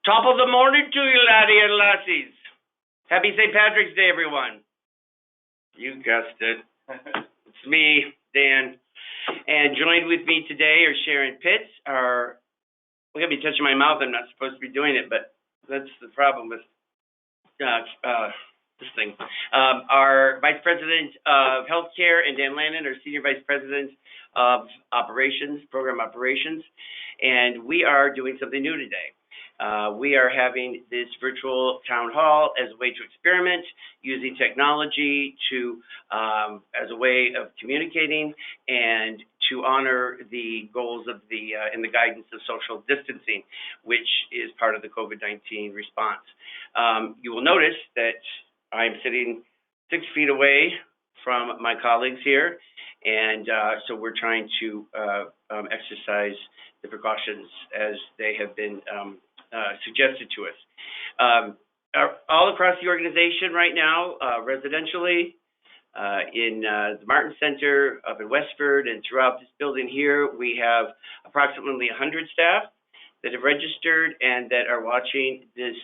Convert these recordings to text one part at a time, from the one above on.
Top of the morning to you, laddie and lassies. Happy St. Patrick's Day, everyone. You guessed it. It's me, Dan. And joined with me today are Sharon Pitts. We're going to be touching my mouth. I'm not supposed to be doing it, but that's the problem with this thing. Our Vice President of Healthcare, and Dan Landon, our Senior Vice President of Operations, Program Operations. And we are doing something new today. We are having this virtual town hall as a way to experiment using technology to as a way of communicating and to honor the goals of the and the guidance of social distancing, which is part of the COVID-19 response. You will notice that I'm sitting 6 feet away from my colleagues here, and so we're trying to exercise the precautions as they have been suggested to us. All across the organization right now, residentially, in the Martin Center, up in Westford, and throughout this building here, we have approximately 100 staff that have registered and that are watching this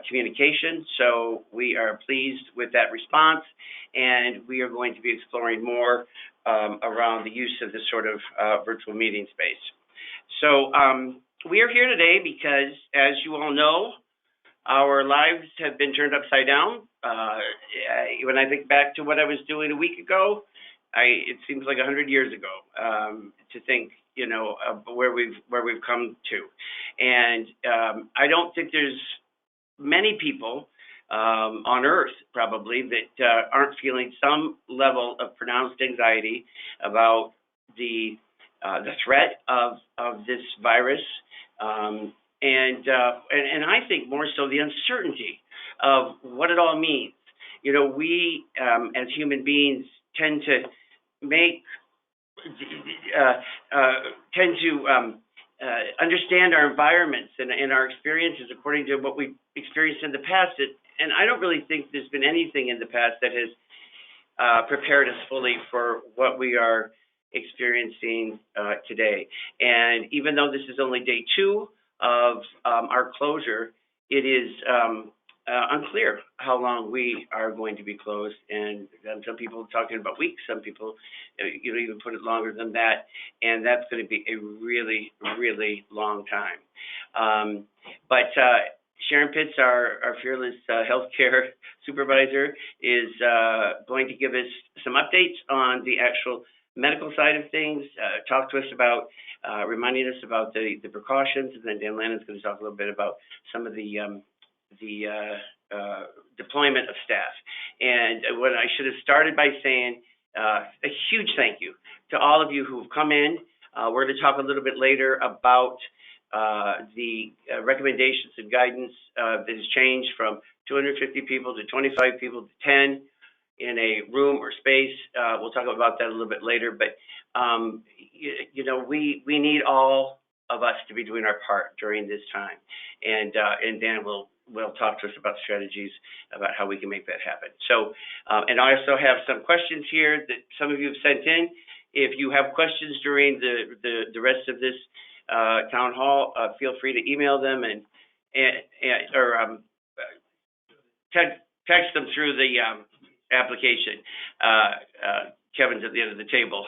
communication. So we are pleased with that response, and we are going to be exploring more around the use of this sort of virtual meeting space. So we are here today because, as you all know, our lives have been turned upside down. When I think back to what I was doing a week ago, it seems like 100 years ago to think, you know, where we've come to. And I don't think there's many people on Earth probably that aren't feeling some level of pronounced anxiety about the threat of this virus, and I think more so the uncertainty of what it all means. You know, we as human beings tend to understand our environments and our experiences according to what we've experienced in the past. And I don't really think there's been anything in the past that has prepared us fully for what we are experiencing today. And even though this is only day 2 of our closure, it is unclear how long we are going to be closed. And some people are talking about weeks, some people even put it longer than that. And that's going to be a really, really long time. But Sharon Pitts, our fearless healthcare supervisor, is going to give us some updates on the actual medical side of things, talk to us about, reminding us about the precautions, and then Dan Lannon's going to talk a little bit about some of the deployment of staff. And what I should have started by saying a huge thank you to all of you who've come in. We're going to talk a little bit later about the recommendations and guidance that has changed from 250 people to 25 people to 10 in a room or space. We'll talk about that a little bit later, but you know, we need all of us to be doing our part during this time, and Dan will talk to us about strategies about how we can make that happen. So, and I also have some questions here that some of you have sent in. If you have questions during the rest of this town hall, feel free to email them or text them through the application. Kevin's at the end of the table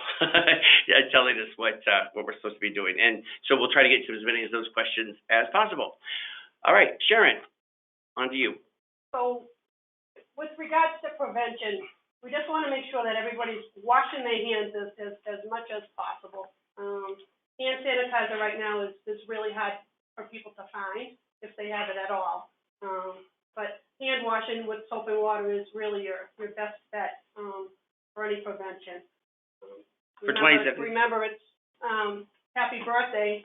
telling us what we're supposed to be doing. And so we'll try to get to as many of those questions as possible. All right, Sharon, on to you. So with regards to prevention, we just want to make sure that everybody's washing their hands as much as possible. Hand sanitizer right now is really hard for people to find if they have it at all. But hand washing with soap and water is really your best bet for any prevention. For 20 seconds. Remember, it's happy birthday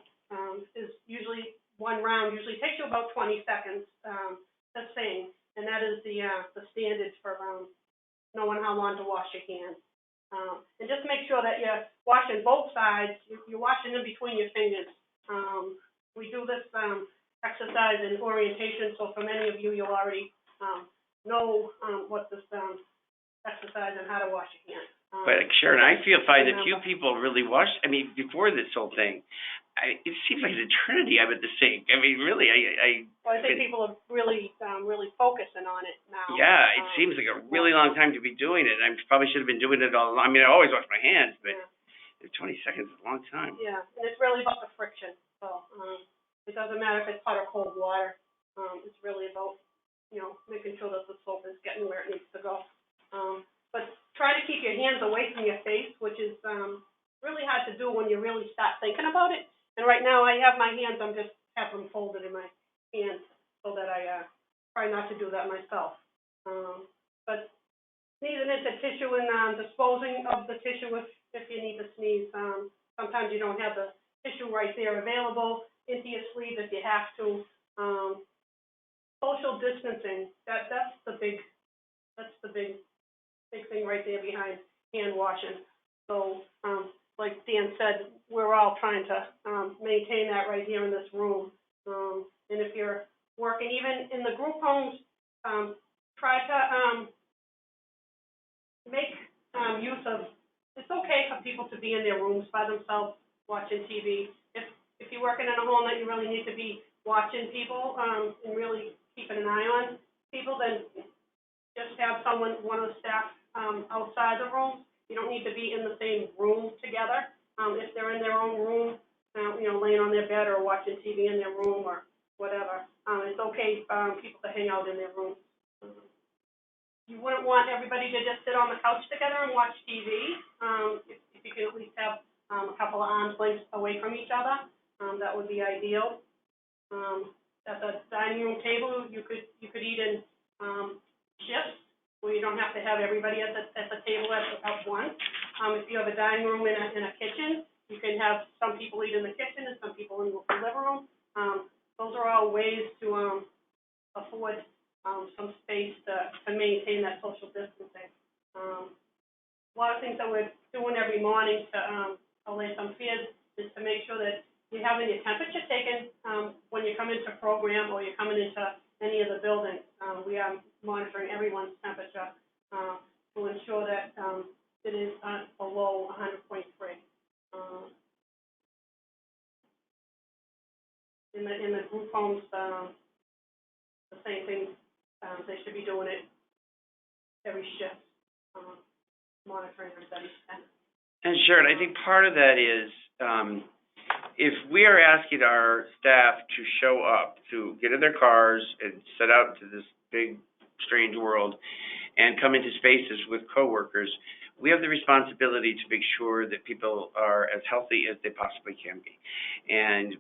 is usually one round. Usually takes you about 20 seconds to sing, and that is the standard for knowing how long to wash your hands. And just make sure that you're washing both sides. You're washing in between your fingers. We do this exercise in orientation, so for many of you, you'll already know what this exercise and how to wash your hands. But Sharon, I find that few people really wash. I mean, before this whole thing, it seems like an eternity I'm at the sink. I mean, really, Well, I think people are really focusing on it now. Yeah, it seems like a really long time to be doing it. I probably should have been doing it all along. I mean, I always wash my hands, but 20 seconds is a long time. Yeah, and it's really about the friction. So it doesn't matter if it's hot or cold water. It's really about, making sure that the soap is getting where it needs to go. But try to keep your hands away from your face, which is really hard to do when you really start thinking about it. And right now I have my hands, I'm just have them folded in my hands so that I try not to do that myself. But sneezing into tissue and disposing of the tissue if you need to sneeze. Sometimes you don't have the tissue right there available. Into your sleeve if you have to. Social distancing. That's the big thing right there behind hand washing. So, like Dan said, we're all trying to maintain that right here in this room. And if you're working, even in the group homes, try to make use of. It's okay for people to be in their rooms by themselves watching TV. If you're working in a home that you really need to be watching people and really keeping an eye on people, then just have one of the staff outside the room. You don't need to be in the same room together. If they're in their own room, laying on their bed or watching TV in their room or whatever, it's okay people to hang out in their room. You wouldn't want everybody to just sit on the couch together and watch TV. If you can at least have a couple of arms lengths away from each other, that would be ideal. At the dining room table, you could eat in shifts where you don't have to have everybody at the table at once. If you have a dining room in a kitchen, you can have some people eat in the kitchen and some people in the living room. Those are all ways to afford some space to maintain that social distancing. A lot of things that we're doing every morning to allay some fears is to make sure that you're having your temperature taken when you come into program or you're coming into any of the buildings. We are monitoring everyone's temperature to ensure that it is below 100.3. In the group homes, the same thing. They should be doing it every shift, monitoring everybody's temperature. And Sharon, I think part of that is if we are asking our staff to show up, to get in their cars and set out into this big, strange world and come into spaces with coworkers, we have the responsibility to make sure that people are as healthy as they possibly can be. And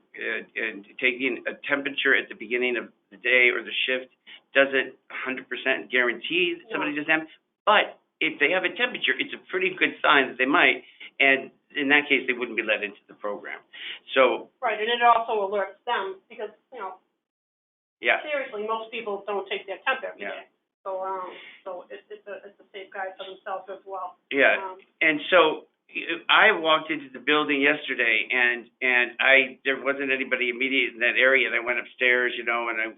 taking a temperature at the beginning of the day or the shift doesn't 100% guarantee that somebody doesn't have, but if they have a temperature, it's a pretty good sign that they might, and in that case, they wouldn't be let into the program. So right, and it also alerts them because, seriously, most people don't take their temp every day. So it's a safe guide for themselves as well. Yeah, and so I walked into the building yesterday, and there wasn't anybody immediate in that area. And I went upstairs, and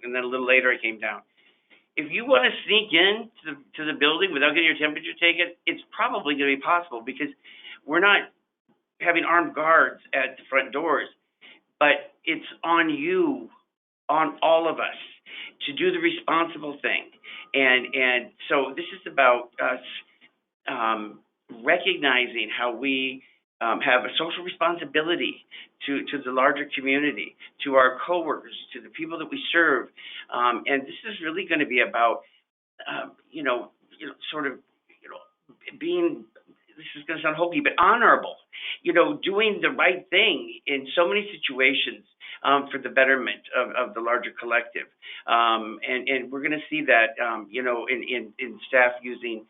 then a little later I came down. If you want to sneak in to the building without getting your temperature taken, it's probably going to be possible because we're not having armed guards at the front doors, but it's on you, on all of us, to do the responsible thing. And so this is about us recognizing how we have a social responsibility to the larger community, to our coworkers, to the people that we serve. And this is really going to be about, being, this is going to sound hokey, but honorable, doing the right thing in so many situations for the betterment of the larger collective. And we're going to see that, in staff using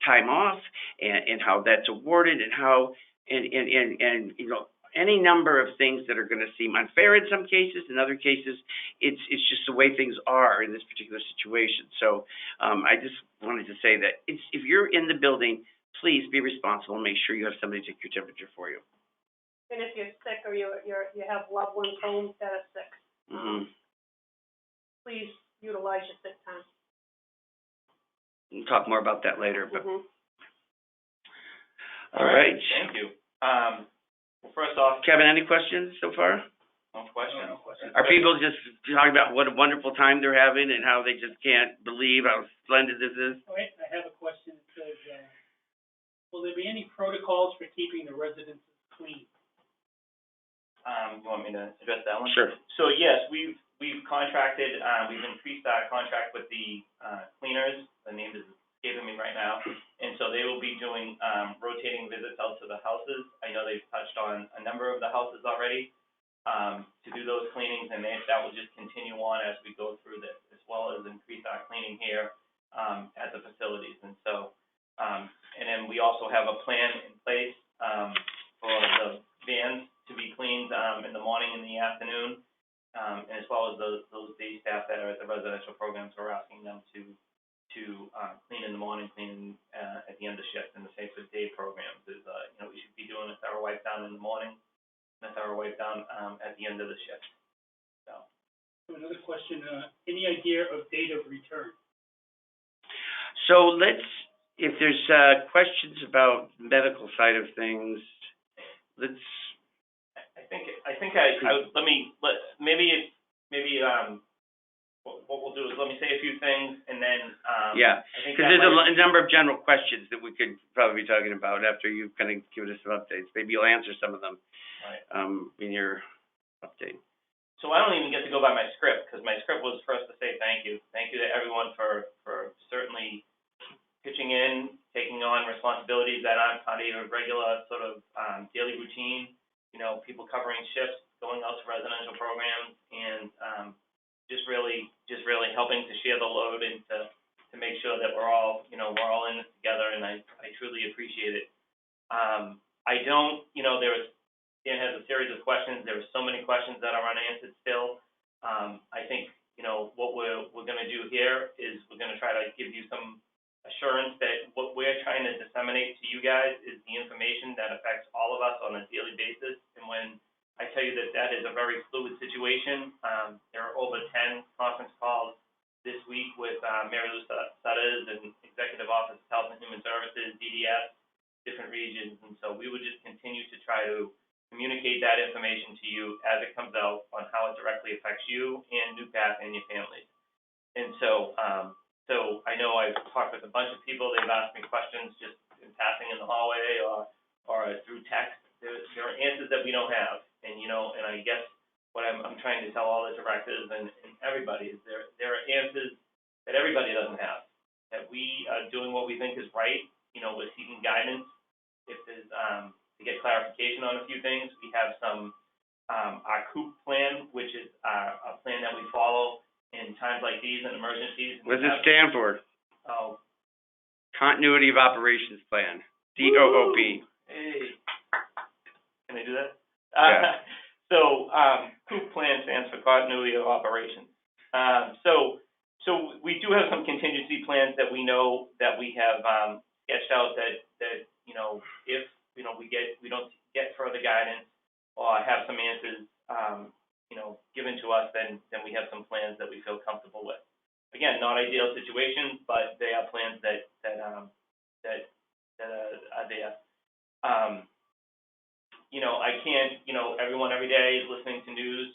time off and how that's awarded and how, and any number of things that are going to seem unfair in some cases. In other cases, it's just the way things are in this particular situation. So I just wanted to say that if you're in the building, please be responsible and make sure you have somebody take your temperature for you. And if you're sick or you have loved ones home that are sick, please utilize your sick time. We'll talk more about that later. But All right. Thank you. Well, first off, Kevin, any questions so far? no question. Are people just talking about what a wonderful time they're having and how they just can't believe how splendid this is? All right, I have a question that says, will there be any protocols for keeping the residences clean? You want me to address that one? Sure. So yes, we've contracted, we've increased our contract with the cleaners. The name is escaping me right now. And so they will be doing rotating visits out to the houses. I know they've touched on a number of the houses already to do those cleanings, and that will just continue on as we go through this, as well as increase our cleaning here at the facilities. And so, and then we also have a plan in place for the vans to be cleaned in the morning and the afternoon, and as well as those day staff that are at the residential programs, we're asking them to clean in the morning, clean at the end of shift. And the same with day programs is, we should be doing a thorough wipe down in the morning and a thorough wipe down at the end of the shift. So Another question, any idea of date of return? So if there's questions about medical side of things, what we'll do is let me say a few things, and then yeah, I think because there's a number of general questions that we could probably be talking about after you've kind of given us some updates. Maybe you'll answer some of them in your update. So I don't even get to go by my script, because my script was first to say thank you. Thank you to everyone for certainly pitching in, taking on responsibilities that aren't part of your regular sort of daily routine. People covering shifts, going out to residential programs, and just really helping to share the load and to make sure that we're all in this together, and I truly appreciate it. Dan has a series of questions. There are so many questions that are unanswered still. I think, what we're going to do here is we're going to try to give you some assurance that what we're trying to disseminate to you guys is the information that affects all of us on a daily basis. And when I tell you that is a very fluid situation, there are over 10 conference calls this week with Mary Lou Sutters and Executive Office of Health and Human Services, DDS, different regions. And so we would just continue to try to communicate that information to you as it comes out on how it directly affects you and NuPath and your families. And so, I know I've talked with a bunch of people. They've asked me questions just in passing in the hallway or through text. There are answers that we don't have, and I guess what I'm trying to tell all the directors and everybody is there are answers that everybody doesn't have. That we are doing what we think is right. We're seeking guidance. If there's to get clarification on a few things, we have some our COOP plan, which is a plan that we follow in times like these and emergencies. What does it stand for? Oh. Continuity of Operations Plan. COOP. Hey. Can I do that? Yeah. So COOP plan stands for Continuity of Operations. So we do have some contingency plans that we know that we have sketched out that if we don't get further guidance or have some answers given to us, then we have some plans that we feel comfortable with. Again, not ideal situations, but they are plans that are there. I can't, everyone every day is listening to news,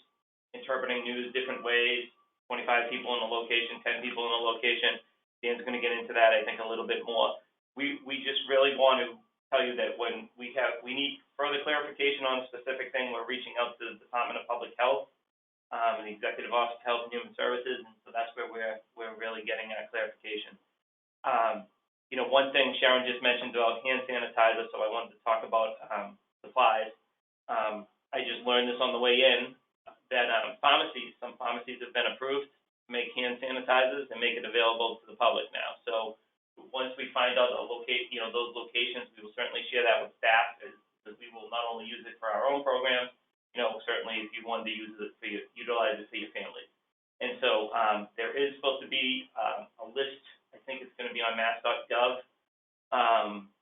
interpreting news different ways, 25 people in a location, 10 people in a location. Dan's going to get into that, I think, a little bit more. We just really want to tell you that when we need further clarification on a specific thing, we're reaching out to the Department of Public Health and the Executive Office of Health and Human Services, and so that's where we're really getting that clarification. One thing Sharon just mentioned about hand sanitizer, so I wanted to talk about supplies. I just learned this on the way in that some pharmacies have been approved to make hand sanitizers and make it available to the public now. So once we find out those locations, we will certainly share that with staff, because we will not only use it for our own programs, certainly if you wanted to utilize it for your family. And so there is supposed to be a list, I think it's going to be on mass.gov,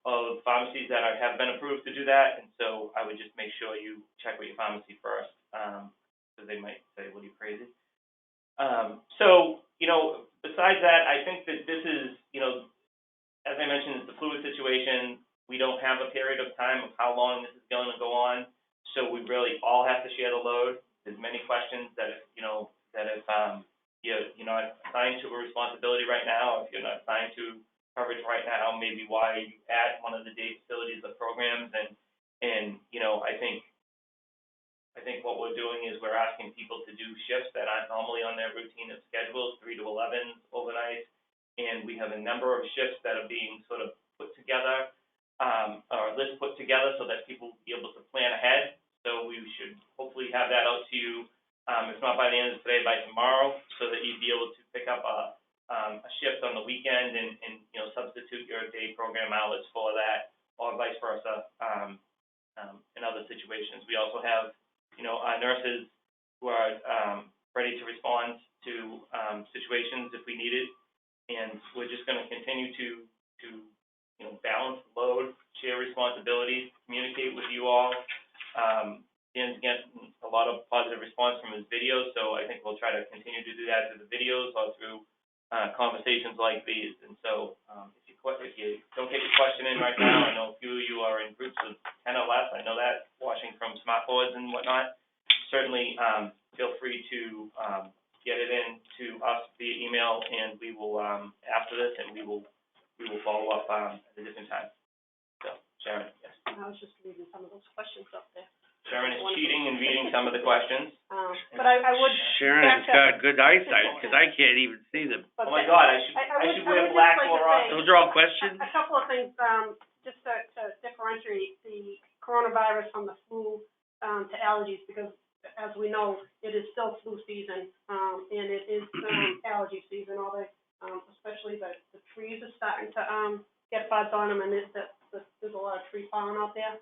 of pharmacies that have been approved to do that. And so I would just make sure you check with your pharmacy first, because they might say, "What, are you crazy?" Besides that, I think that this is, as I mentioned, it's a fluid situation. We don't have a period of time of how long this is going to go on. So we really all have to share the load. There's many questions that, that if, you're not assigned to a responsibility right now, if you're not assigned to coverage right now, maybe why you at one of the day facilities or programs, and, I think what we're doing is we're asking people to do shifts that aren't normally on their routine of schedules, 3 to 11 overnight, and we have a number of shifts that are being sort of put together, or list put together so that people will be able to plan ahead. So we should hopefully have that out to you, if not by the end of today, by tomorrow, so that you'd be able to pick up a shift on the weekend and substitute your day program hours for that, or vice versa, in other situations. We also have, our nurses who are ready to respond to situations if we need it, and we're just going to continue to balance the load, share responsibilities, communicate with you all. Dan's getting a lot of positive response from his videos, so I think we'll try to continue to do that through the videos or through conversations like these. And so if you don't get your question in right now, I know a few of you are in groups of 10 or less. I know that, watching from smart boards and whatnot. Certainly feel free to get it in to us via email, and we will, after this, and we will follow up at a different time. So, Sharon, yes. I was just reading some of those questions up there. Sharon is cheating and reading some of the questions. But I would. Sharon has got good eyesight, because I can't even see them. Oh my God, I should wear black more often. Those are all questions? A couple of things, just to differentiate the coronavirus from the flu to allergies, because as we know, it is still flu season, and it is allergy season. Especially the trees are starting to get buds on them, and there's a lot of tree pollen out there.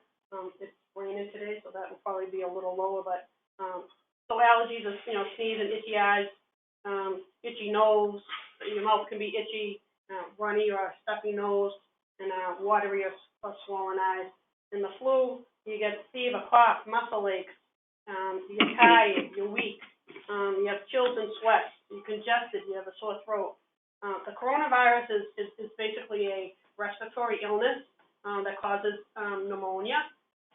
It's raining today, so that will probably be a little lower. But so allergies are, sneezing, itchy eyes, itchy nose. Your mouth can be itchy, runny or stuffy nose, and watery or swollen eyes. In the flu, you get fever, cough, muscle aches. You get tired, you're weak, you have chills and sweats, you're congested, you have a sore throat. The coronavirus is basically a respiratory illness that causes pneumonia.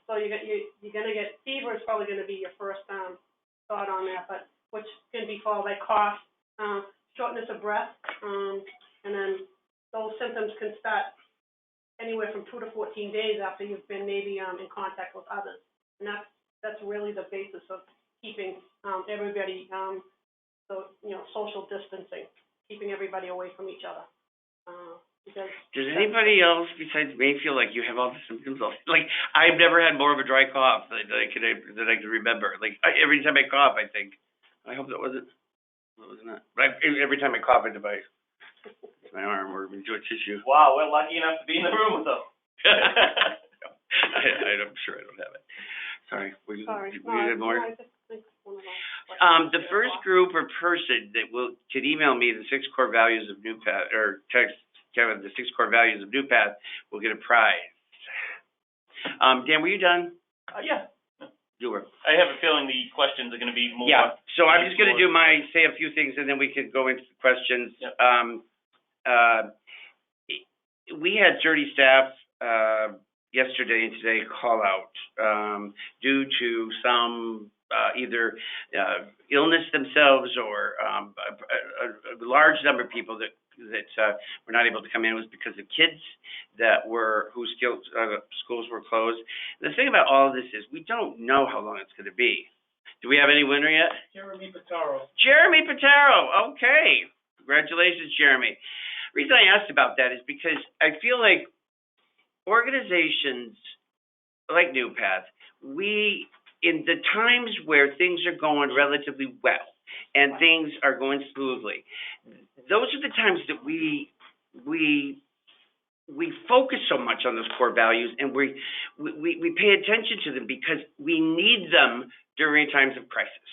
So you're going to get fever is probably going to be your first thought on that, but which can be followed by cough, shortness of breath, and then those symptoms can start anywhere from 2 to 14 days after you've been maybe in contact with others, and that's really the basis of keeping everybody, social distancing, keeping everybody away from each other. Does anybody else besides me feel like you have all the symptoms? Like, I've never had more of a dry cough that I can remember. Like, every time I cough, I think, I hope that wasn't that. But every time I cough, I device my arm or into a tissue. Wow, we're lucky enough to be in the room with them. I'm sure I don't have it. Sorry. Were you had more? No, I just think one of those. The first group or person that could email me the 6 core values of NuPath, or text Kevin the 6 core values of NuPath, will get a prize. Dan, were you done? Yeah. You were. I have a feeling the questions are going to be more. Yeah. So I'm just going to say a few things, and then we could go into the questions. Yep. We had 30 staff yesterday and today call out due to some either illness themselves or a large number of people that were not able to come in was because of kids whose schools were closed. And the thing about all of this is we don't know how long it's going to be. Do we have any winner yet? Jeremy Pitaro. Jeremy Pitaro. Okay. Congratulations, Jeremy. The reason I asked about that is because I feel like organizations like NuPath, in the times where things are going relatively well and things are going smoothly, those are the times that we focus so much on those core values, and we pay attention to them because we need them during times of crisis.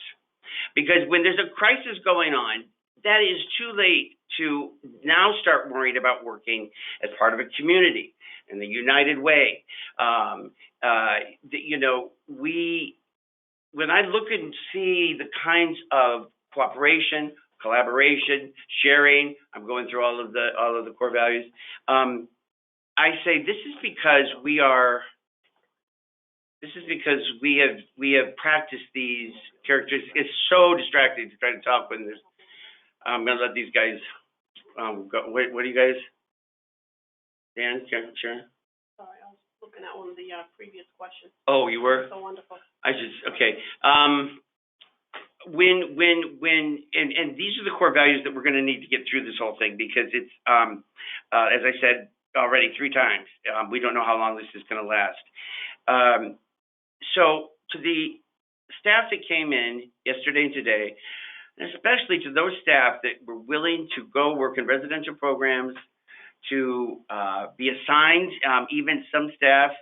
Because when there's a crisis going on, that is too late to now start worrying about working as part of a community in the United Way. When I look and see the kinds of cooperation, collaboration, sharing, I'm going through all of the core values. I say this is because we are This is because we have practiced these characteristics. It's so distracting to try to talk when there's. I'm gonna let these guys go. What do you guys? Dan, Sharon? Sorry, I was looking at one of the previous questions. Oh, you were? So wonderful. Okay. And these are the core values that we're going to need to get through this whole thing, because it's as I said already 3 times, we don't know how long this is going to last. So to the staff that came in yesterday and today, and especially to those staff that were willing to go work in residential programs, to be assigned, even some staff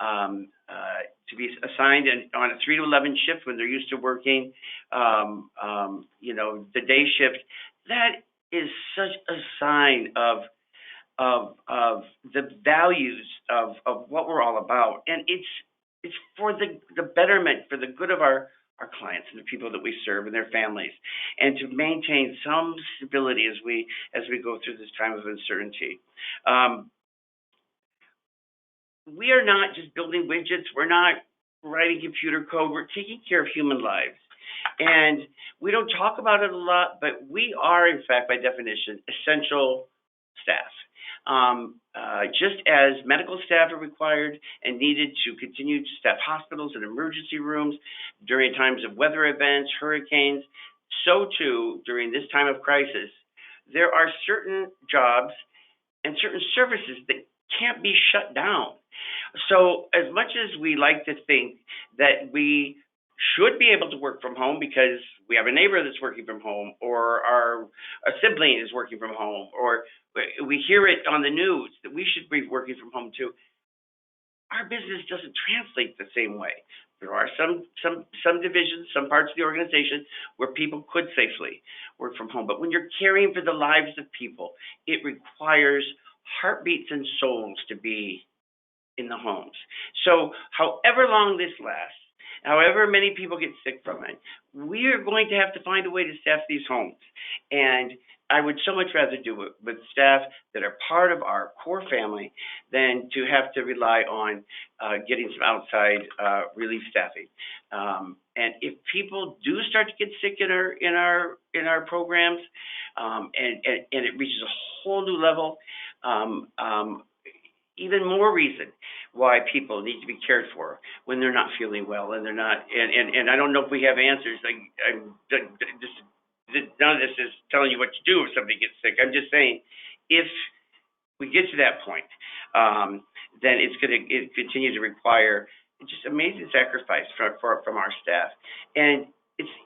to be assigned on a 3 to 11 shift when they're used to working, the day shift. That is such a sign of the values of what we're all about, and it's for the betterment, for the good of our clients and the people that we serve and their families, and to maintain some stability as we go through this time of uncertainty. We are not just building widgets. We're not writing computer code. We're taking care of human lives. And we don't talk about it a lot, but we are, in fact, by definition, essential staff. Just as medical staff are required and needed to continue to staff hospitals and emergency rooms during times of weather events, hurricanes, so too during this time of crisis, there are certain jobs and certain services that can't be shut down. So as much as we like to think that we should be able to work from home because we have a neighbor that's working from home, or a sibling is working from home, or we hear it on the news that we should be working from home too, our business doesn't translate the same way. There are some divisions, some parts of the organization where people could safely work from home. But when you're caring for the lives of people, it requires heartbeats and souls to be in the homes. So however long this lasts, however many people get sick from it, we are going to have to find a way to staff these homes. And I would so much rather do it with staff that are part of our core family than to have to rely on getting some outside relief staffing. And if people do start to get sick in our programs, and it reaches a whole new level, even more reason why people need to be cared for when they're not feeling well and they're not. And I don't know if we have answers. None of this is telling you what to do if somebody gets sick. I'm just saying, if we get to that point, then it's going to continue to require just amazing sacrifice from our staff. And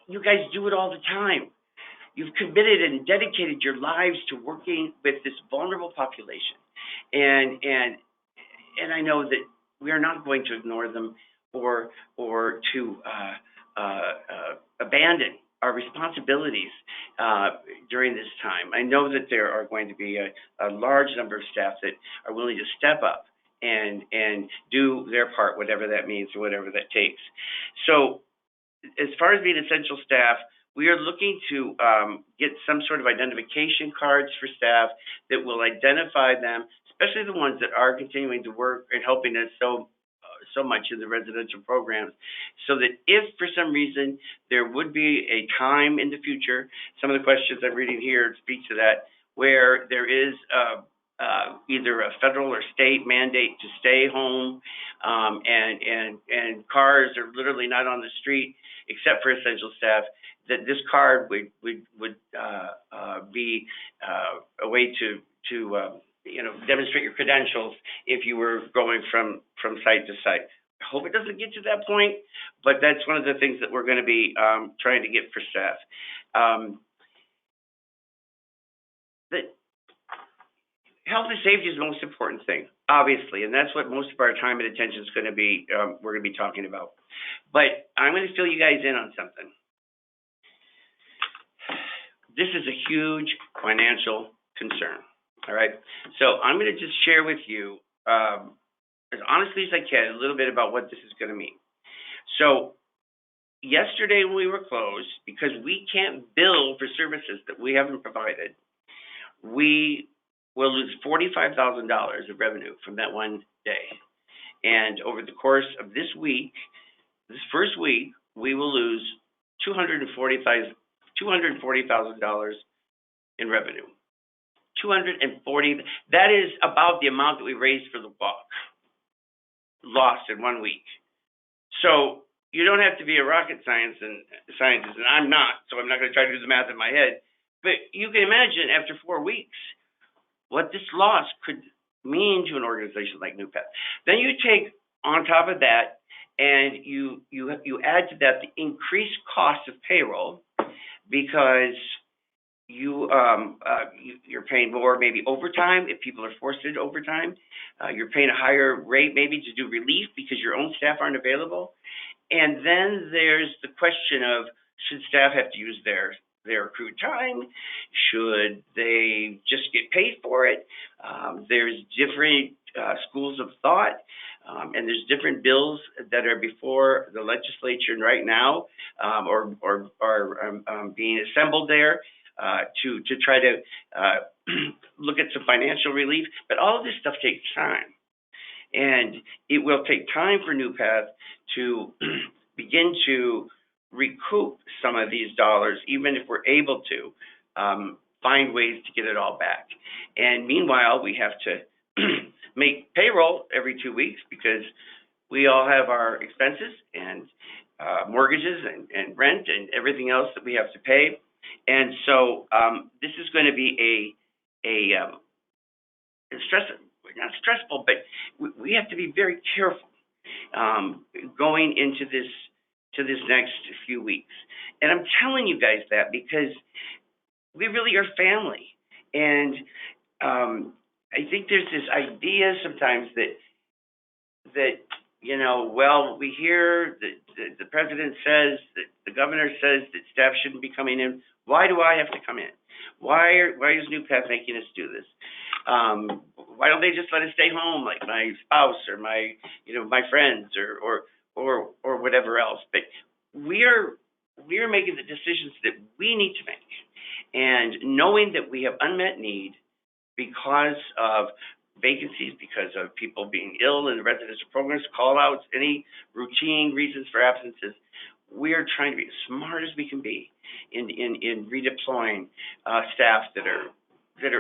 you guys do it all the time. You've committed and dedicated your lives to working with this vulnerable population, and I know that we are not going to ignore them or to abandon our responsibilities during this time. I know that there are going to be a large number of staff that are willing to step up and do their part, whatever that means or whatever that takes. So as far as being essential staff, we are looking to get some sort of identification cards for staff that will identify them, especially the ones that are continuing to work and helping us so much in the residential programs, so that if for some reason there would be a time in the future, some of the questions I'm reading here speak to that, where there is either a federal or state mandate to stay home, and cars are literally not on the street except for essential staff, that this card would be a way to demonstrate your credentials if you were going from site to site. I hope it doesn't get to that point, but that's one of the things that we're going to be trying to get for staff. The health and safety is the most important thing, obviously, and that's what most of our time and attention is going to be. We're going to be talking about. But I'm going to fill you guys in on something. This is a huge financial concern. All right, so I'm going to just share with you, as honestly as I can, a little bit about what this is going to mean. So yesterday when we were closed, because we can't bill for services that we haven't provided, we will lose $45,000 of revenue from that one day. And over the course of this first week, we will lose $240,000 in revenue. 240. That is about the amount that we raised for the walk, lost in 1 week. So you don't have to be a rocket scientist, and I'm not, so I'm not going to try to do the math in my head. But you can imagine after 4 weeks what this loss could mean to an organization like NuPath. Then you take on top of that, and you add to that the increased cost of payroll, because you're paying more maybe overtime if people are forced into overtime. You're paying a higher rate maybe to do relief because your own staff aren't available. And then there's the question of, should staff have to use their accrued time? Should they just get paid for it? There's different schools of thought, and there's different bills that are before the legislature right now, or being assembled there to try to look at some financial relief. But all of this stuff takes time. And it will take time for NuPath to begin to recoup some of these dollars, even if we're able to find ways to get it all back. And meanwhile, we have to make payroll every 2 weeks, because we all have our expenses and mortgages and rent and everything else that we have to pay. And so this is going to be a not stressful, but we have to be very careful going into this next few weeks. And I'm telling you guys that because we really are family. And I think there's this idea sometimes that well, we hear that the president says, that the governor says that staff shouldn't be coming in. Why do I have to come in? Why is NuPath making us do this? Why don't they just let us stay home, like my spouse or my friends or whatever else? But we are making the decisions that we need to make, and knowing that we have unmet need because of vacancies, because of people being ill in the residential programs, call outs, any routine reasons for absences. We are trying to be as smart as we can be in redeploying staff that are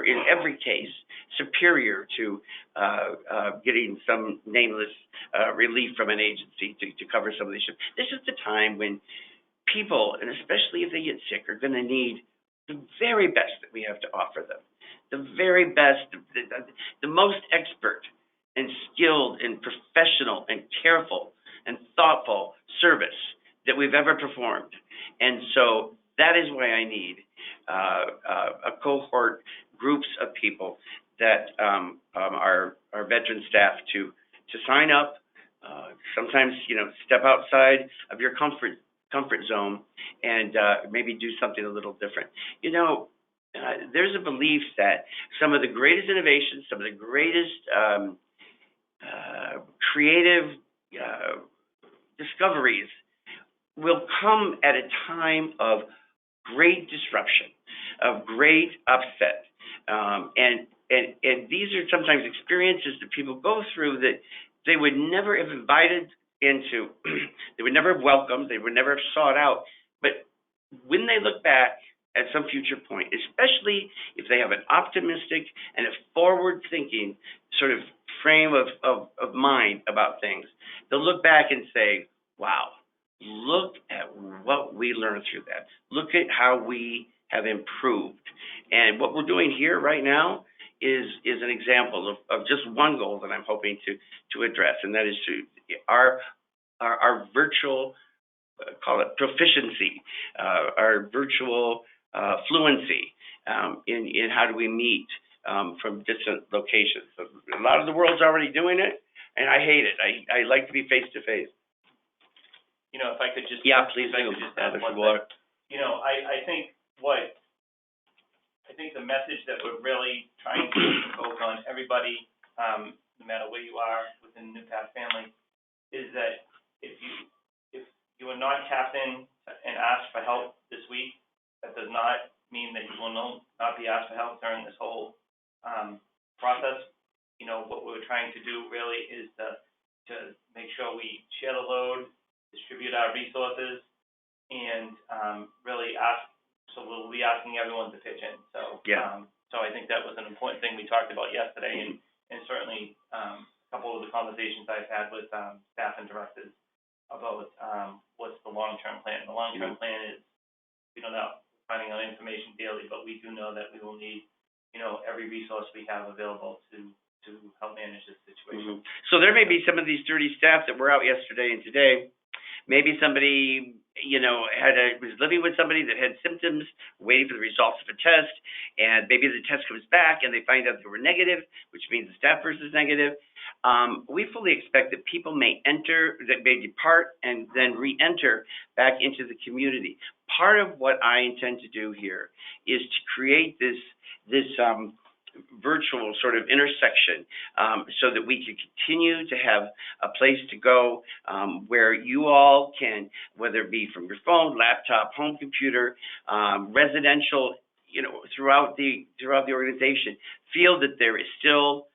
in every case superior to getting some nameless relief from an agency to cover some of these shifts. This is the time when people, and especially if they get sick, are going to need the very best that we have to offer them. The very best, the most expert and skilled and professional and careful and thoughtful service that we've ever performed. And so that is why I need a cohort, groups of people that are veteran staff to sign up, sometimes step outside of your comfort zone and maybe do something a little different. There's a belief that some of the greatest innovations, some of the greatest creative discoveries will come at a time of great disruption, of great upset. And these are sometimes experiences that people go through that they would never have invited into, they would never have welcomed, they would never have sought out. But when they look back at some future point, especially if they have an optimistic and a forward-thinking sort of frame of mind about things, they'll look back and say, wow, look at what we learned through that. Look at how we have improved. And what we're doing here right now is an example of just one goal that I'm hoping to address, and that is our virtual, call it proficiency, our virtual fluency in how do we meet from distant locations. So a lot of the world's already doing it, and I hate it. I like to be face to face. If I could just please add one thing. I think the message that we're really trying to impose on everybody, no matter where you are within the NuPath family, is that if you are not tapped in and asked for help this week, that does not mean that you will not be asked for help during this whole process. What we're trying to do really is to to make sure we share the load, distribute our resources, and really ask. So we'll be asking everyone to pitch in. So so I think that was an important thing we talked about yesterday, and certainly a couple of the conversations I've had with staff and directors about what's the long-term plan. The long-term plan is, we don't know, finding out information daily, but we do know that we will need, every resource we have available to help manage this situation. So there may be some of these 30 staff that were out yesterday and today. Maybe somebody, was living with somebody that had symptoms, waiting for the results of a test, and maybe the test comes back and they find out they were negative, which means the staff person is negative. We fully expect that people may depart and then re-enter back into the community. Part of what I intend to do here is to create this virtual sort of intersection, so that we can continue to have a place to go, where you all can, whether it be from your phone, laptop, home computer, residential, throughout the organization, feel that there's still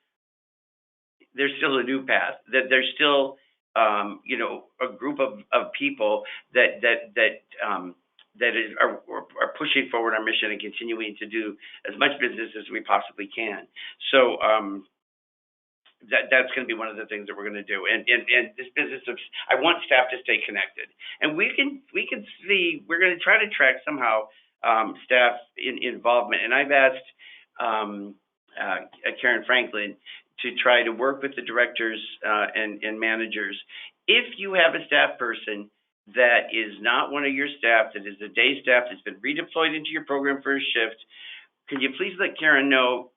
a NuPath, that there's still a group of people that are pushing forward our mission and continuing to do as much business as we possibly can. So that's going to be one of the things that we're going to do. And this business of, I want staff to stay connected, and we can see, we're going to try to track somehow staff involvement. And I've asked Karen Franklin to try to work with the directors and managers. If you have a staff person that is not one of your staff, that is a day staff that's been redeployed into your program for a shift, can you please let Karen know?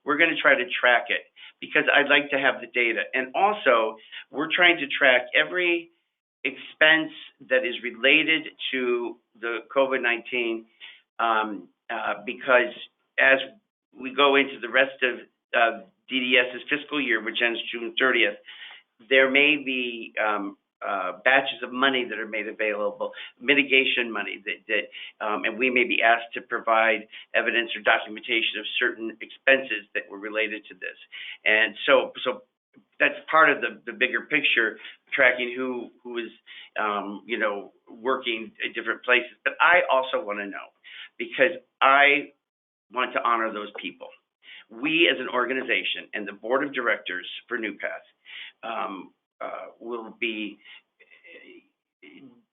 We're going to try to track it, because I'd like to have the data. And also, we're trying to track every expense that is related to the COVID-19, because as we go into the rest of DDS's fiscal year, which ends June 30th, there may be batches of money that are made available, mitigation money and we may be asked to provide evidence or documentation of certain expenses that were related to this. And so that's part of the bigger picture, tracking who is working at different places. But I also want to know, because I want to honor those people. We as an organization and the board of directors for NuPath will be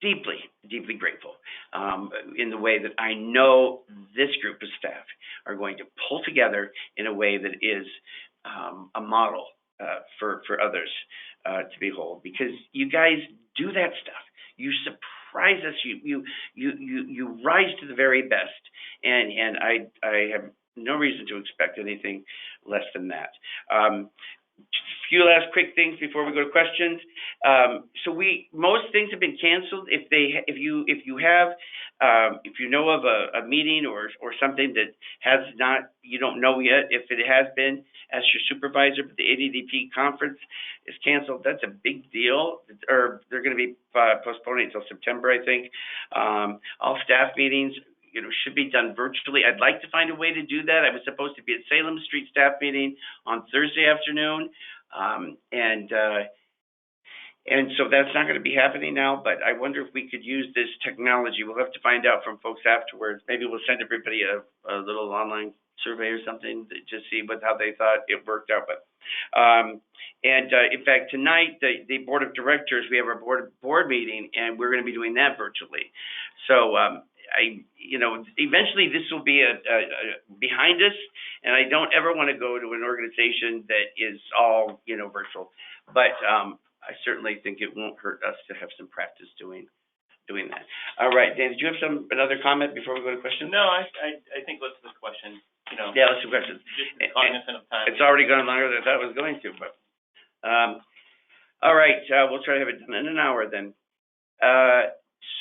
deeply, deeply grateful in the way that I know this group of staff are going to pull together in a way that is a model for others to behold, because you guys do that stuff. You surprise us. You rise to the very best, and I have no reason to expect anything less than that. Few last quick things before we go to questions. So most things have been canceled. If you know of a meeting or something that has not, you don't know yet if it has been, ask your supervisor. But the ADDP conference is canceled. That's a big deal. Or they're going to be postponing until September, I think. All staff meetings should be done virtually. I'd like to find a way to do that. I was supposed to be at Salem Street staff meeting on Thursday afternoon, and so that's not going to be happening now, but I wonder if we could use this technology. We'll have to find out from folks afterwards. Maybe we'll send everybody a little online survey or something to just see how they thought it worked out. But in fact, tonight, the board of directors, we have our board meeting, and we're going to be doing that virtually. So eventually this will be behind us, and I don't ever want to go to an organization that is all virtual. But I certainly think it won't hurt us to have some practice doing that. All right, Dan, did you have another comment before we go to questions? No, I think let's do questions. Yeah, let's do questions. Just cognizant of time. It's already gone longer than I thought it was going to, but all right, we'll try to have it done in an hour then.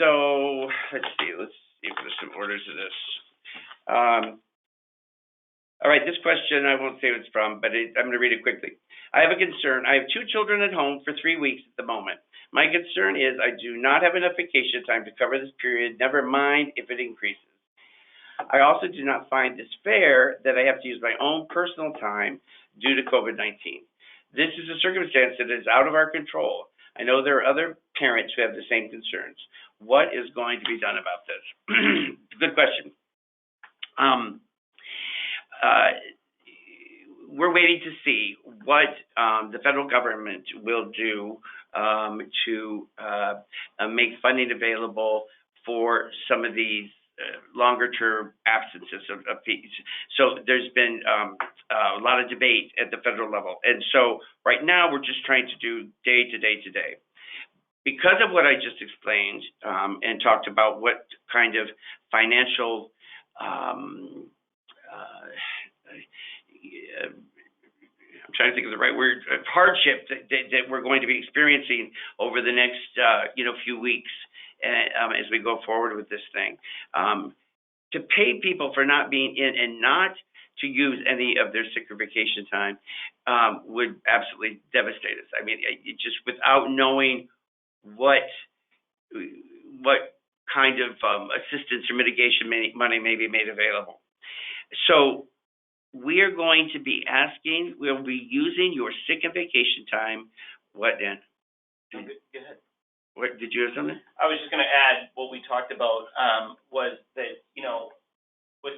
So let's see if there's some order to this. All right, this question, I won't say what it's from, but I'm going to read it quickly. I have a concern. I have 2 children at home for 3 weeks at the moment. My concern is I do not have enough vacation time to cover this period, never mind if it increases. I also do not find this fair that I have to use my own personal time due to COVID-19. This is a circumstance that is out of our control. I know there are other parents who have the same concerns. What is going to be done about this? Good question. We're waiting to see what the federal government will do to make funding available for some of these longer-term absences of fees. So there's been a lot of debate at the federal level. And so right now we're just trying to do day to day to day. Because of what I just explained and talked about what kind of financial I'm trying to think of the right word, hardship that we're going to be experiencing over the next few weeks as we go forward with this thing. To pay people for not being in and not to use any of their sick or vacation time would absolutely devastate us. I mean, just without knowing what kind of assistance or mitigation money may be made available. So we are going to be asking, we'll be using your sick and vacation time. What, Dan? Go ahead. What, did you have something? I was just going to add what we talked about was that, with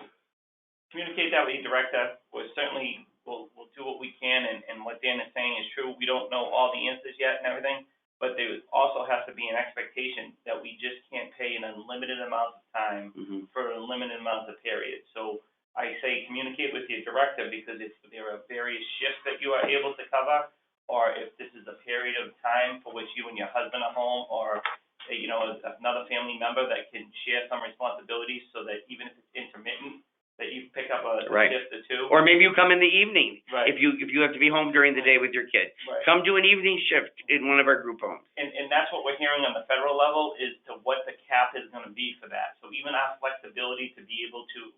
communicate that with your director. We'll certainly we'll do what we can, and what Dan is saying is true. We don't know all the answers yet and everything, but there also has to be an expectation that we just can't pay an unlimited amount of time for a limited amount of period. So I say communicate with your director, because if there are various shifts that you are able to cover, or if this is a period of time for which you and your husband are home, or another family member that can share some responsibilities, so that even if it's intermittent, that you pick up a shift or two. Or maybe you come in the evening. Right. If you have to be home during the day with your kid. Right. Come do an evening shift in one of our group homes. And that's what we're hearing on the federal level, is to what the cap is going to be for that. So even our flexibility to be able to,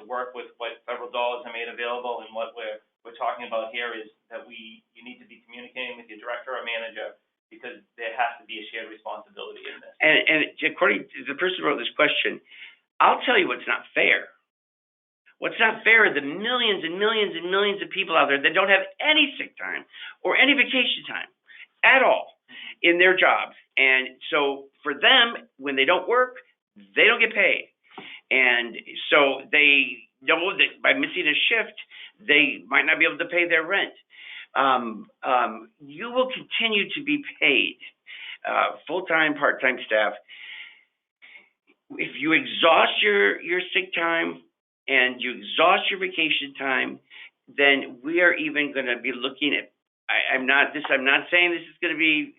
to work with what federal dollars are made available, and what we're talking about here is that you need to be communicating with your director or manager, because there has to be a shared responsibility in this. And according to the person who wrote this question, I'll tell you what's not fair. What's not fair are the millions and millions and millions of people out there that don't have any sick time or any vacation time at all in their jobs. And so for them, when they don't work, they don't get paid. And so they know that by missing a shift, they might not be able to pay their rent. You will continue to be paid, full-time, part-time staff. If you exhaust your sick time and you exhaust your vacation time, then we are even going to be looking at, I'm not saying this is going to be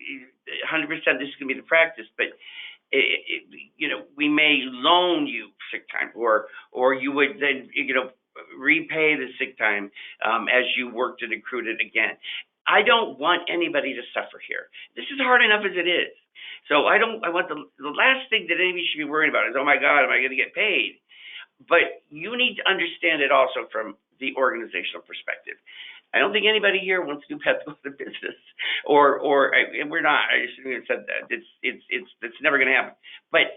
100%, this is going to be the practice, but we may loan you sick time, or you would then, repay the sick time as you worked and accrued it again. I don't want anybody to suffer here. This is hard enough as it is. So I want the last thing that anybody should be worried about is, oh my God, am I going to get paid? But you need to understand it also from the organizational perspective. I don't think anybody here wants NuPath to go to business, and we're not. I shouldn't have said that. It's never going to happen. But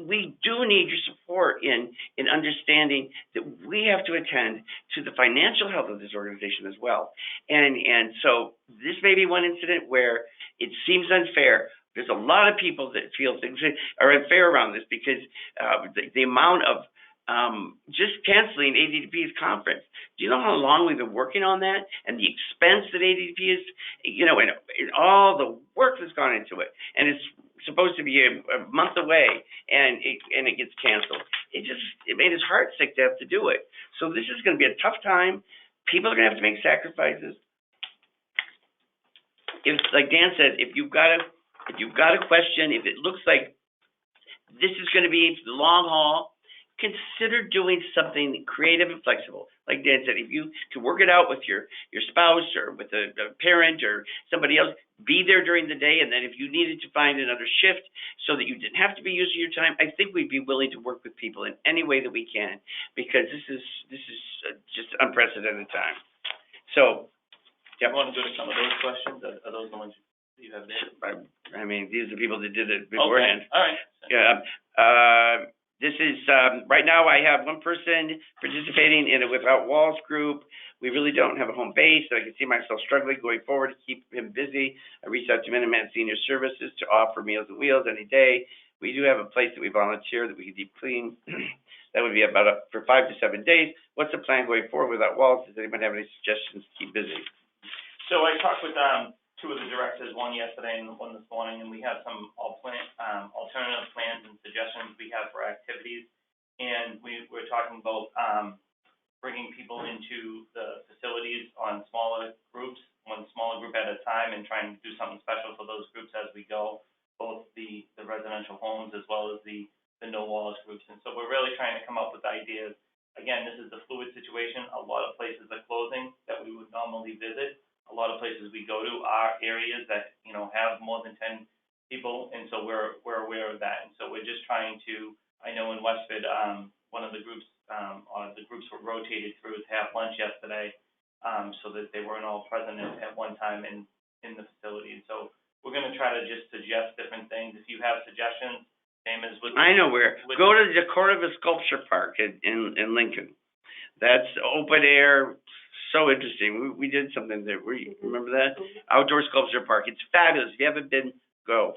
we do need your support in understanding that we have to attend to the financial health of this organization as well. And so this may be one incident where it seems unfair. There's a lot of people that feel things are unfair around this, because the amount of just canceling ADP's conference. Do you know how long we've been working on that, and the expense that ADP is, and all the work that's gone into it, and it's supposed to be a month away, and it gets canceled. It made his heart sick to have to do it. So this is going to be a tough time. People are going to have to make sacrifices. Like Dan said, if you've got a question, if it looks like this is going to be the long haul, consider doing something creative and flexible. Like Dan said, if you can work it out with your spouse, or with a parent or somebody else, be there during the day. And then if you needed to find another shift so that you didn't have to be using your time, I think we'd be willing to work with people in any way that we can, because this is just unprecedented time. So, yeah. You want to go to some of those questions? Are those the ones you have there? I mean, these are the people that did it beforehand. Okay. All right. Yeah. This is, right now I have one person participating in a Without Walls group, we really don't have a home base, and I can see myself struggling going forward to keep him busy. I reached out to Minuteman Senior Services to offer Meals on Wheels any day. We do have a place that we volunteer that we can deep clean. That would be about for 5 to 7 days. What's the plan going forward without walls? Does anyone have any suggestions to keep busy? So I talked with two of the directors, one yesterday and one this morning, and we have some alternative plans and suggestions we have for activities. And we're talking about bringing people into the facilities on smaller groups, one smaller group at a time, and trying to do something special for those groups as we go, both the residential homes as well as the no walls groups. And so we're really trying to come up with ideas. Again, this is a fluid situation. A lot of places are closing that we would normally visit. A lot of places we go to are areas that, have more than 10 people, and so we're aware of that. And so we're just trying to, I know in Westford, one of the groups, or the groups were rotated through to have lunch yesterday, so that they weren't all present at one time in the facility. And so we're gonna try to just suggest different things. If you have suggestions, same as with. I know where. Go to the Cordova Sculpture Park in Lincoln. That's open air, so interesting. We did something there. Remember that? Outdoor Sculpture Park. It's fabulous. If you haven't been, go.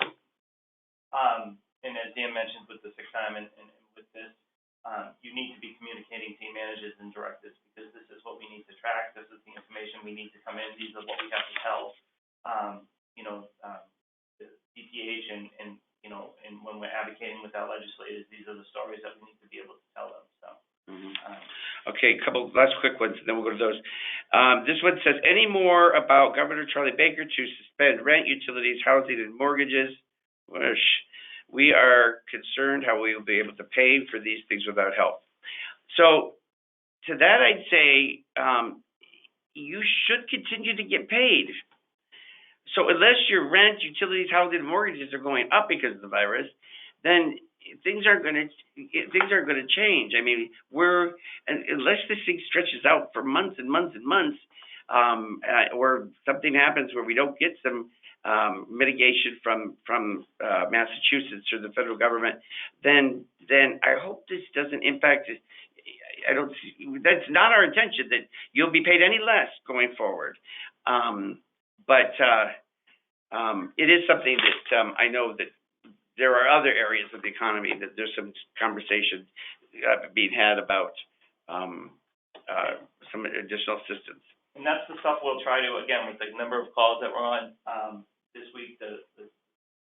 And as Dan mentioned with the sick time and with this, you need to be communicating team managers and directors, because this is what we need to track. This is the information we need to come in. These are what we have to tell, the DPH and when we're advocating with our legislators, these are the stories that we need to be able to tell them, so. Okay, a couple last quick ones, and then we'll go to those. This one says, any more about Governor Charlie Baker to suspend rent, utilities, housing, and mortgages? We are concerned how we will be able to pay for these things without help. So to that, I'd say you should continue to get paid. So unless your rent, utilities, housing, and mortgages are going up because of the virus, then things aren't going to change. I mean, unless this thing stretches out for months and months and months, or something happens where we don't get some mitigation from Massachusetts or the federal government, then I hope this doesn't impact. That's not our intention, that you'll be paid any less going forward. But it is something that I know that there are other areas of the economy that there's some conversation being had about some additional assistance. And that's the stuff we'll try to, again, with the number of calls that we're on this week, the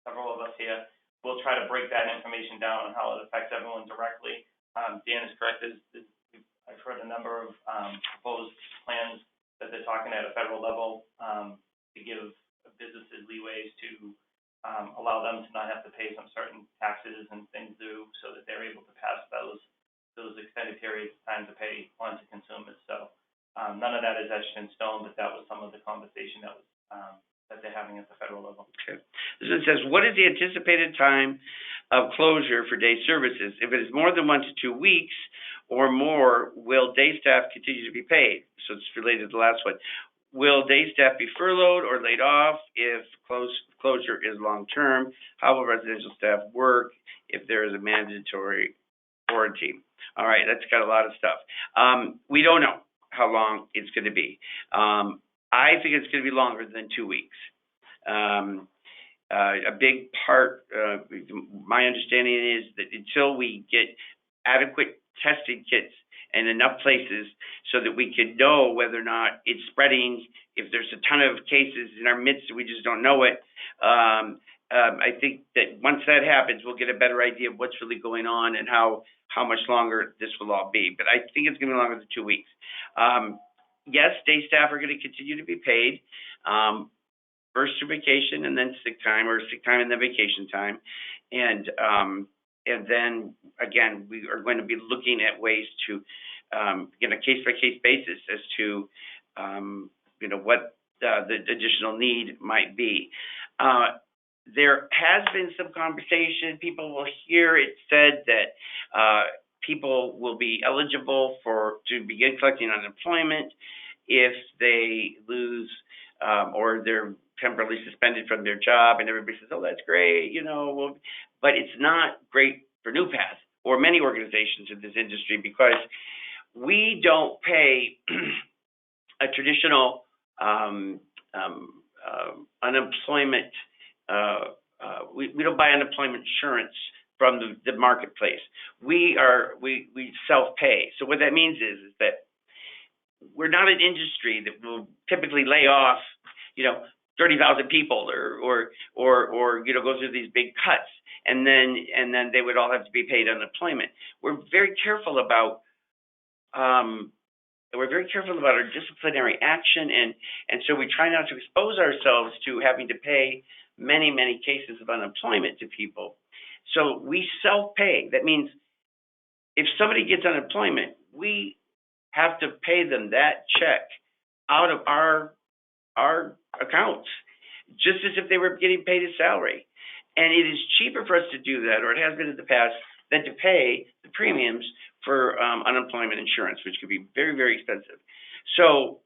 several of us here, we'll try to break that information down on how it affects everyone directly. Dan is correct. I've heard a number of proposed plans that they're talking at a federal level to give businesses leeways to allow them to not have to pay some certain taxes and things due, so that they're able to pass those extended periods of time to pay on to consumers. So none of that is etched in stone, but that was some of the conversation that was that they're having at the federal level. Okay. This one says, what is the anticipated time of closure for day services? If it is more than 1 to 2 weeks or more, will day staff continue to be paid? So it's related to the last one. Will day staff be furloughed or laid off if closure is long-term? How will residential staff work if there is a mandatory quarantine? All right, that's got a lot of stuff. We don't know how long it's going to be. I think it's going to be longer than 2 weeks. A big part, my understanding is that until we get adequate testing kits in enough places so that we can know whether or not it's spreading, if there's a ton of cases in our midst and we just don't know it, I think that once that happens, we'll get a better idea of what's really going on and how much longer this will all be. But I think it's going to be longer than 2 weeks. Yes, day staff are going to continue to be paid, first through vacation and then sick time, or sick time and then vacation time. And then, again, we are going to be looking at ways to, get a case-by-case basis as to, what the additional need might be. There has been some conversation. People will hear it said that people will be eligible to begin collecting unemployment if they lose or they're temporarily suspended from their job, and everybody says, oh, that's great, but it's not great for NuPath or many organizations in this industry, because we don't pay a traditional unemployment. We don't buy unemployment insurance from the marketplace. We self-pay. So what that means is that we're not an industry that will typically lay off, 30,000 people or go through these big cuts, and then they would all have to be paid unemployment. We're very careful about our disciplinary action, and so we try not to expose ourselves to having to pay many cases of unemployment to people. So we self-pay. That means if somebody gets unemployment, we have to pay them that check out of our accounts, just as if they were getting paid a salary. And it is cheaper for us to do that, or it has been in the past, than to pay the premiums for unemployment insurance, which could be very expensive. So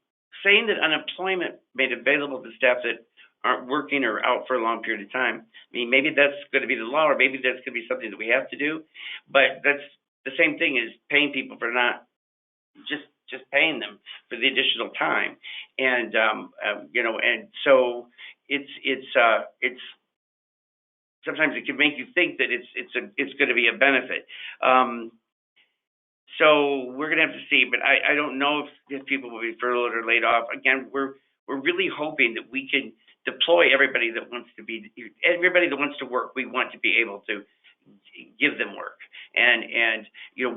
saying that unemployment made available to staff that aren't working or out for a long period of time, I mean, maybe that's going to be the law, or maybe that's going to be something that we have to do, but that's the same thing as paying people for not just paying them for the additional time. And and so it's sometimes it can make you think that it's going to be a benefit. So we're going to have to see, but I don't know if people will be furloughed or laid off. Again, we're really hoping that we can deploy everybody that wants to work. We want to be able to give them work. And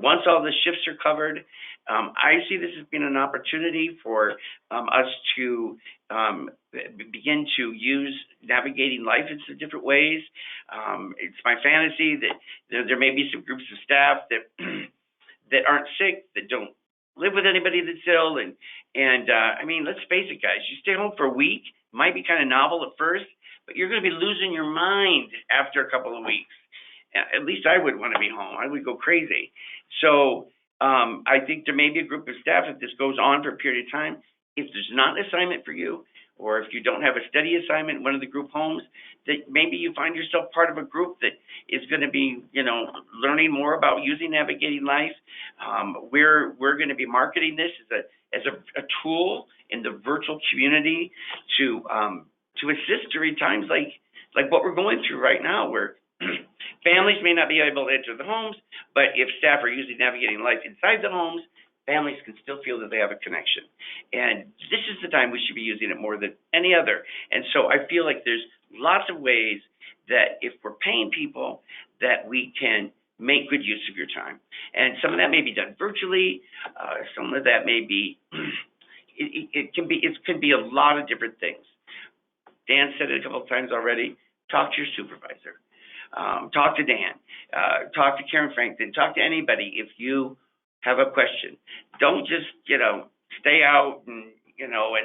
once all the shifts are covered, I see this as being an opportunity for us to begin to use navigating life in some different ways. It's my fantasy that there may be some groups of staff that aren't sick, that don't live with anybody that's ill, and I mean, let's face it, guys. You stay home for a week, might be kind of novel at first, but you're going to be losing your mind after a couple of weeks. At least I would want to be home. I would go crazy. So I think there may be a group of staff, if this goes on for a period of time, if there's not an assignment for you, or if you don't have a steady assignment in one of the group homes, that maybe you find yourself part of a group that is going to be, learning more about using Navigating Life. We're going to be marketing this as a tool in the virtual community to assist during times like what we're going through right now, where families may not be able to enter the homes, but if staff are using Navigating Life inside the homes, families can still feel that they have a connection. And this is the time we should be using it more than any other. And so I feel like there's lots of ways that if we're paying people, that we can make good use of your time. And some of that may be done virtually. Some of that may be, it can be a lot of different things. Dan said it a couple of times already. Talk to your supervisor. Talk to Dan. Talk to Karen Frankton. Talk to anybody if you have a question. Don't just, stay out and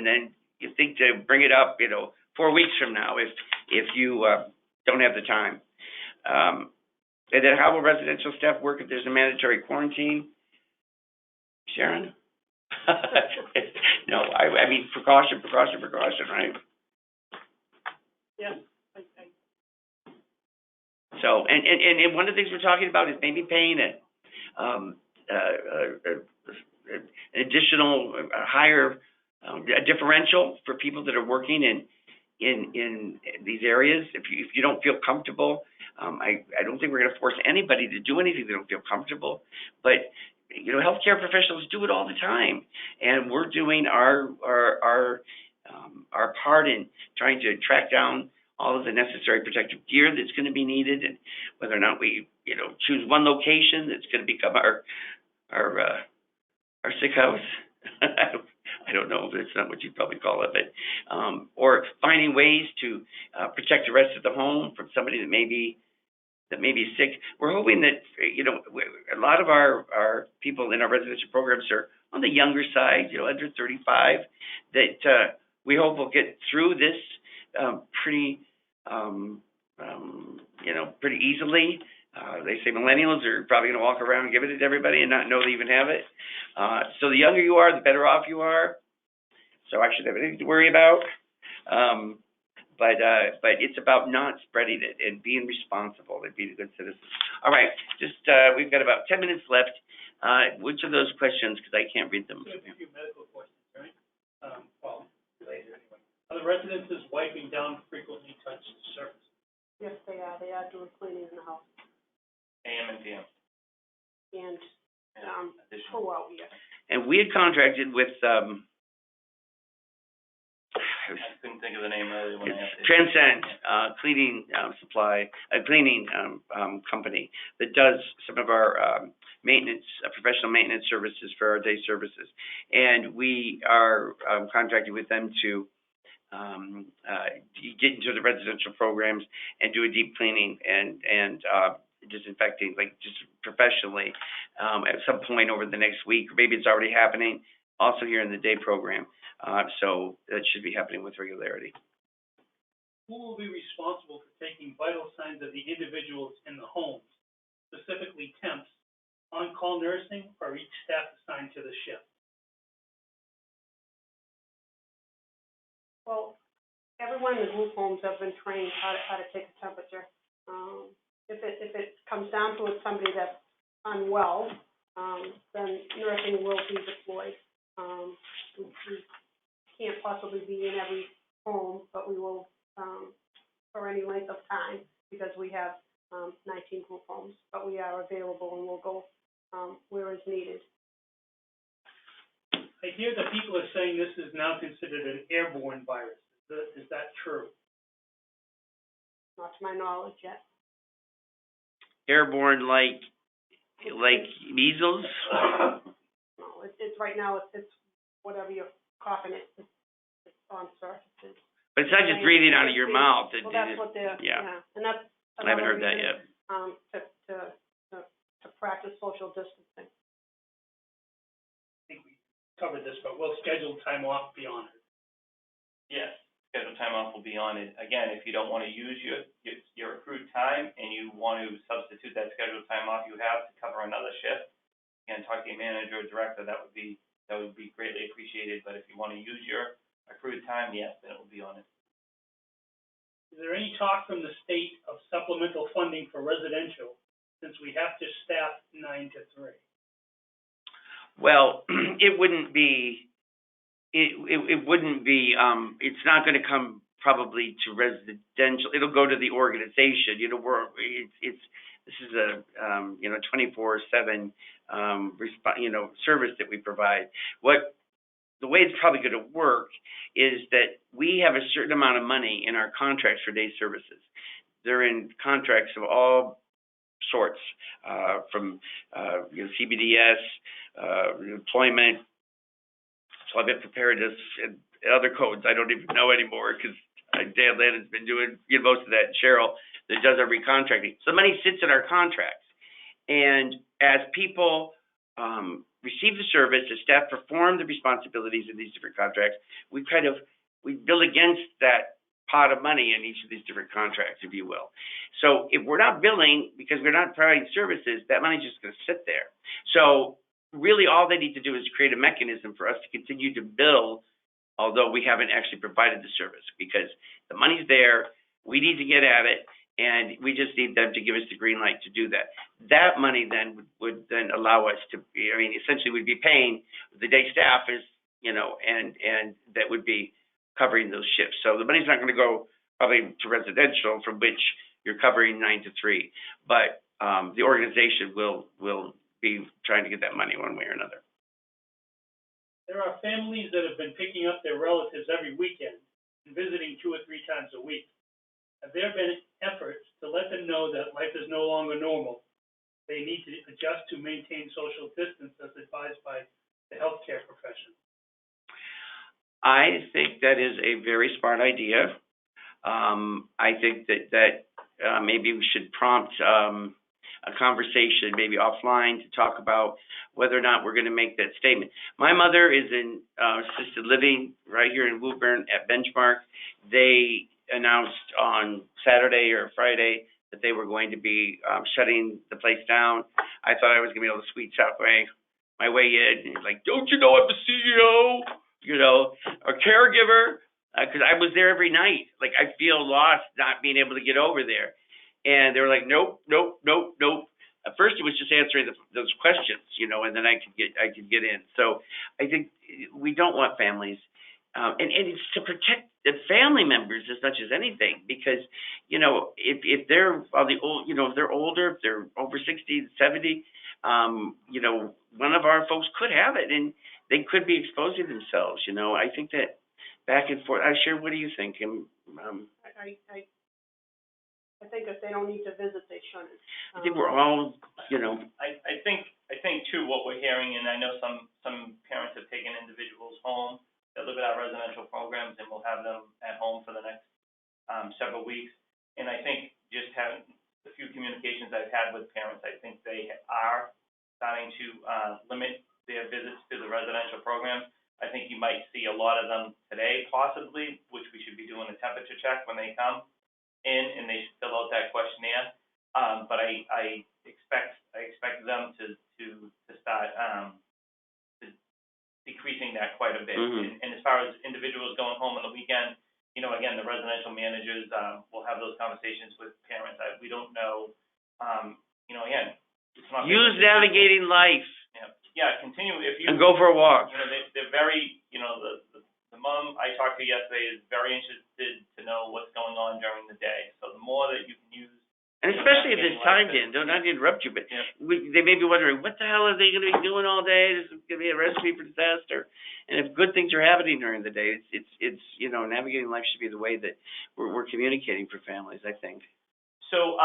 then you think to bring it up, 4 weeks from now if you don't have the time. And then how will residential staff work if there's a mandatory quarantine? Sharon? No, I mean precaution, right? Yeah. So, and one of the things we're talking about is maybe paying an additional, higher, a differential for people that are working in these areas. If you don't feel comfortable, I don't think we're going to force anybody to do anything they don't feel comfortable. But healthcare professionals do it all the time, and we're doing our part in trying to track down all of the necessary protective gear that's going to be needed, and whether or not we, choose one location that's going to become our sick house. I don't know, but it's not what you'd probably call it, but or finding ways to protect the rest of the home from somebody that may be sick. We're hoping that a lot of our people in our residential programs are on the younger side, under 35. That we hope will get through this pretty easily. They say millennials are probably going to walk around and give it to everybody and not know they even have it. So the younger you are, the better off you are. So I should have anything to worry about. But it's about not spreading it and being responsible and being a good citizen. All right, we've got about 10 minutes left. Which of those questions, because I can't read them. We have a few medical questions, right? residences wiping down frequently touched surfaces? Yes, they are. They are doing cleaning in the house. AM and PM. And, Additional. oh, wow, yeah. And we had contracted with, I couldn't think of the name earlier when I had to. Transcend, cleaning, supply, a cleaning, company that does some of our, maintenance, professional maintenance services for our day services. And we are, contracted with them to, get into the residential programs and do a deep cleaning and disinfecting, like just professionally, at some point over the next week. Maybe it's already happening, also here in the day program. So that should be happening with regularity. Who will be responsible for taking vital signs of the individuals in the homes, specifically temps, on-call nursing, or each staff assigned to the shift? Well, everyone in the group homes have been trained how to take a temperature. If it comes down to it, somebody that's unwell, then nursing will be deployed. We can't possibly be in every home, but we will, for any length of time, because we have 19 group homes, but we are available and we'll go where is needed. I hear that people are saying this is now considered an airborne virus. Is that true? Not to my knowledge yet. Airborne like measles? No, it's right now, it's whatever you're coughing, it's on surfaces. But it's not just breathing out of your mouth. Well, that's what they're, yeah. And that's I haven't heard that another yet. reason, to practice social distancing. I think we covered this, but will scheduled time off be honored? Yes, scheduled time off will be on it. Again, if you don't want to use your accrued time and you want to substitute that scheduled time off you have to cover another shift, again, talk to your manager or director, that would be greatly appreciated. But if you want to use your accrued time, yes, then it will be on it. Is there any talk from the state of supplemental funding for residential, since we have to staff 9 to 3? Well, it wouldn't be, it's not gonna come probably to residential, it'll go to the organization, this is a, 24/7, service that we provide. The way it's probably gonna work is that we have a certain amount of money in our contracts for day services. They're in contracts of all sorts, from CBDS, employment, climate preparedness, and other codes I don't even know anymore because Dan Lannon's been doing most of that, and Cheryl that does our recontracting. So the money sits in our contracts, and as people receive the service, as staff perform the responsibilities of these different contracts, we bill against that pot of money in each of these different contracts, if you will. So if we're not billing because we're not providing services, that money's just going to sit there. So really all they need to do is create a mechanism for us to continue to bill, although we haven't actually provided the service, because the money's there, we need to get at it, and we just need them to give us the green light to do that. That money then would then allow us to be, essentially we'd be paying the day staff and that would be covering those shifts. So the money's not going to go probably to residential, from which you're covering 9 to 3, but the organization will be trying to get that money one way or another. There are families that have been picking up their relatives every weekend and visiting 2 or 3 times a week. Have there been efforts to let them know that life is no longer normal? They need to adjust to maintain social distance as advised by the healthcare profession. I think that is a very smart idea. I think that maybe we should prompt a conversation, maybe offline, to talk about whether or not we're going to make that statement. My mother is in assisted living right here in Woburn at Benchmark. They announced on Saturday or Friday that they were going to be shutting the place down. I thought I was going to be able to squeeze out my way in. And like, don't you know I'm the CEO? A caregiver, because I was there every night. Like, I feel lost not being able to get over there. And they were like, nope. At first, it was just answering those questions, and then I could get in. So I think we don't want families, and it's to protect the family members as much as anything, because, you know, if they're if they're older, if they're over 60, 70, you know, one of our folks could have it, and they could be exposing themselves, you know. I think that back and forth. Sharon, what do you think? I think if they don't need to visit, they shouldn't. I think we're all, you know. I think too, what we're hearing, and I know some parents have taken individuals home that live at our residential programs, and we'll have them at home for the next several weeks. And I think just having the few communications I've had with parents, I think they are starting to limit their visits to the residential programs. I think you might see a lot of them today, possibly, which we should be doing a temperature check when they come in, and they should fill out that questionnaire. But I expect them to start decreasing that quite a bit. Mm-hmm. And as far as individuals going home on the weekend, you know, again, the residential managers will have those conversations with parents. We don't know, you know, again, it's not. Use Navigating Life. Yeah, continue if you. And go for a walk. You know, they're very, you know, the mom I talked to yesterday is very interested to know what's going on during the day. So the more that you can use. And especially if it's timed in, don't not interrupt you, but they may be wondering, what the hell are they going to be doing all day? This is going to be a recipe for disaster. And if good things are happening during the day, it's you know, Navigating Life should be the way that we're communicating for families, I think. So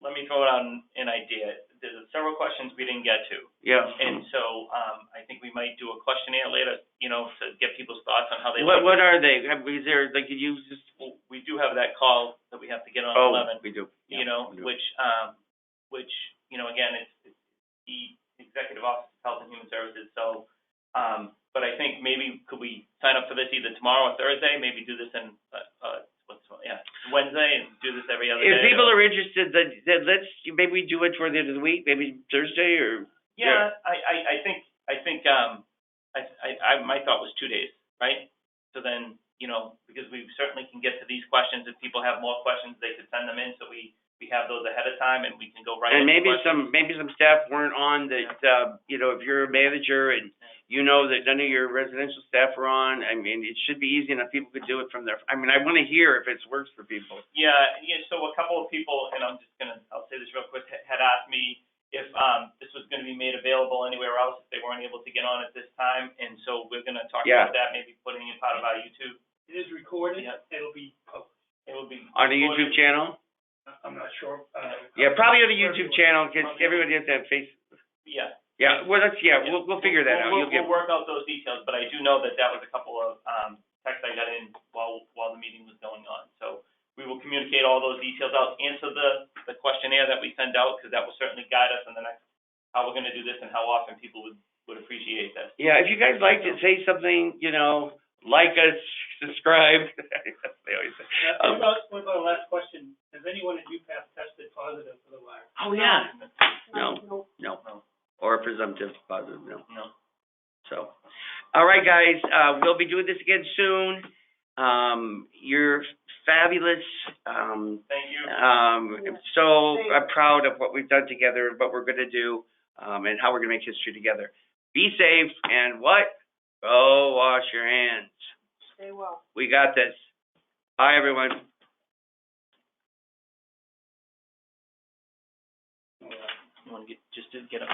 let me throw out an idea. There's several questions we didn't get to. Yeah. And so I think we might do a questionnaire later, you know, to get people's thoughts on how they. What are they? Is there, like, could you just? Well, we do have that call that we have to get on 11. We do. Yeah, you know, which you know, again, it's the Executive Office of Health and Human Services. So, but I think maybe could we sign up for this either tomorrow or Thursday? Maybe do this in Wednesday and do this every other day. If people are interested, then maybe we do it toward the end of the week, maybe Thursday or. Yeah. I think my thought was 2 days, right? So then, you know, because we certainly can get to these questions. If people have more questions, they could send them in, so we have those ahead of time, and we can go right. And maybe some staff weren't on that. You know, if you're a manager and you know that none of your residential staff are on, I mean, it should be easy enough. People could do it from their. I mean, I want to hear if it works for people. Yeah. So a couple of people, and I'll say this real quick, had asked me if this was going to be made available anywhere else if they weren't able to get on at this time, and so we're going to talk about that, maybe putting it part of our YouTube. It is recorded. Yeah. It'll be published. It will be on the YouTube channel. I'm not sure. Probably on the YouTube channel, because everybody has to have Facebook. Yeah. Yeah. Well, we'll figure that out. We'll work out those details, but I do know that was a couple of texts I got in while the meeting was going on. So we will communicate all those details out, answer the questionnaire that we send out, because that will certainly guide us in the next how we're going to do this and how often people would appreciate this. Yeah. If you guys like to say something, you know, like us, subscribe. That's what they always say. What about the last question? Has anyone at NuPath tested positive for the virus? Oh yeah. No. Or presumptive positive. No. So, all right, guys. We'll be doing this again soon. You're fabulous. Thank you. I'm so proud of what we've done together, what we're going to do, and how we're going to make history together. Be safe, and go wash your hands. Stay well. We got this. Bye, everyone. You want to get up?